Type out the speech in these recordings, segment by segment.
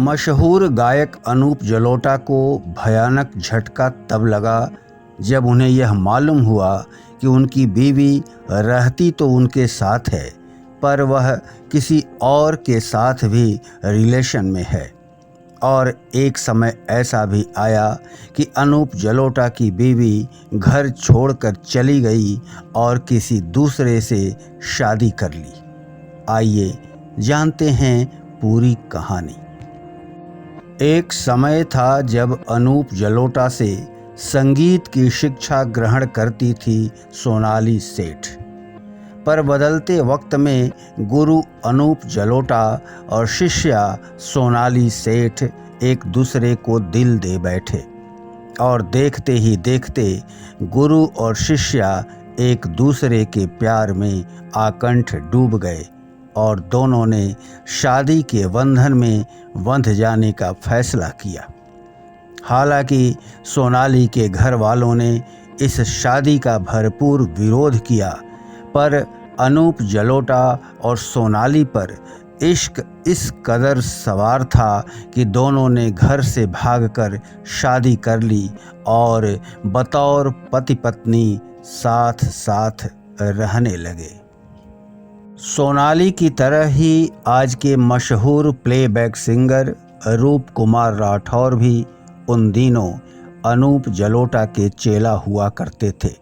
मशहूर गायक अनूप जलोटा को भयानक झटका तब लगा जब उन्हें यह मालूम हुआ कि उनकी बीवी रहती तो उनके साथ है, पर वह किसी और के साथ भी रिलेशन में है। और एक समय ऐसा भी आया कि अनूप जलोटा की बीवी घर छोड़कर चली गई और किसी दूसरे से शादी कर ली। आइए जानते हैं पूरी कहानी। एक समय था जब अनूप जलोटा से संगीत की शिक्षा ग्रहण करती थी सोनाली सेठ, पर बदलते वक्त में गुरु अनूप जलोटा और शिष्या सोनाली सेठ एक दूसरे को दिल दे बैठे और देखते ही देखते गुरु और शिष्या एक दूसरे के प्यार में आकंठ डूब गए और दोनों ने शादी के बंधन में बंध जाने का फैसला किया। हालांकि सोनाली के घर वालों ने इस शादी का भरपूर विरोध किया, पर अनूप जलोटा और सोनाली पर इश्क इस कदर सवार था कि दोनों ने घर से भागकर शादी कर ली और बतौर पति पत्नी साथ साथ रहने लगे। सोनाली की तरह ही आज के मशहूर प्लेबैक सिंगर रूप कुमार राठौर भी उन दिनों अनूप जलोटा के चेला हुआ करते थे।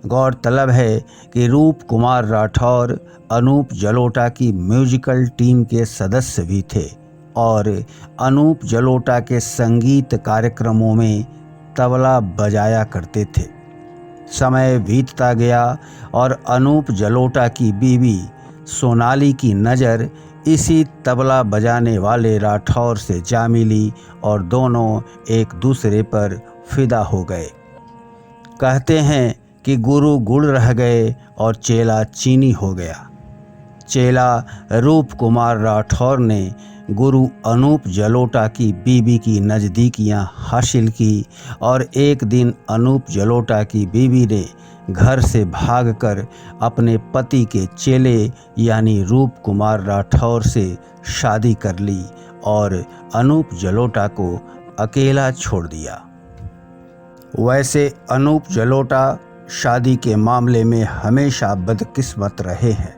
गौरतलब है कि रूप कुमार राठौर अनूप जलोटा की म्यूजिकल टीम के सदस्य भी थे और अनूप जलोटा के संगीत कार्यक्रमों में तबला बजाया करते थे। समय बीतता गया और अनूप जलोटा की बीवी सोनाली की नज़र इसी तबला बजाने वाले राठौर से जा मिली और दोनों एक दूसरे पर फिदा हो गए। कहते हैं कि गुरु गुड़ रह गए और चेला चीनी हो गया। चेला रूप कुमार राठौर ने गुरु अनूप जलोटा की बीवी की नज़दीकियां हासिल की और एक दिन अनूप जलोटा की बीवी ने घर से भागकर अपने पति के चेले यानी रूप कुमार राठौर से शादी कर ली और अनूप जलोटा को अकेला छोड़ दिया। वैसे अनूप जलोटा शादी के मामले में हमेशा बदकिस्मत रहे हैं।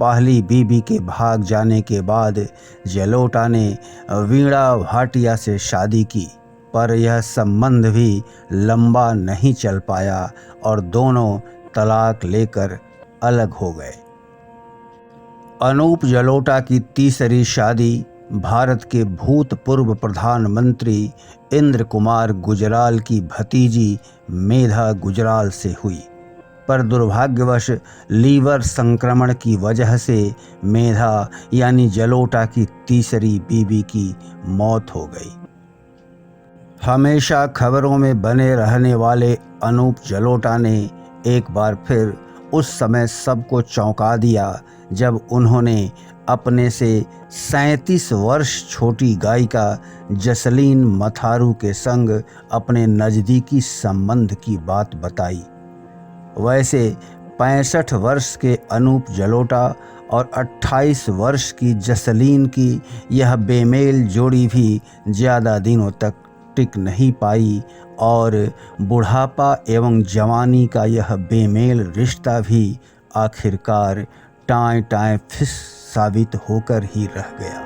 पहली बीबी के भाग जाने के बाद जलोटा ने वीणा भाटिया से शादी की, पर यह संबंध भी लंबा नहीं चल पाया और दोनों तलाक लेकर अलग हो गए। अनूप जलोटा की तीसरी शादी भारत के भूतपूर्व प्रधानमंत्री इंद्र कुमार गुजराल की भतीजी मेधा गुजराल से हुई, पर दुर्भाग्यवश लीवर संक्रमण की वजह से मेधा यानी जलोटा की तीसरी बीवी की मौत हो गई। हमेशा खबरों में बने रहने वाले अनूप जलोटा ने एक बार फिर उस समय सबको चौंका दिया जब उन्होंने अपने से 37 वर्ष छोटी गायिका जसलीन मथारू के संग अपने नज़दीकी संबंध की बात बताई। वैसे 65 वर्ष के अनूप जलोटा और 28 वर्ष की जसलीन की यह बेमेल जोड़ी भी ज़्यादा दिनों तक टिक नहीं पाई और बुढ़ापा एवं जवानी का यह बेमेल रिश्ता भी आखिरकार टाएं टाएं फिस साबित होकर ही रह गया।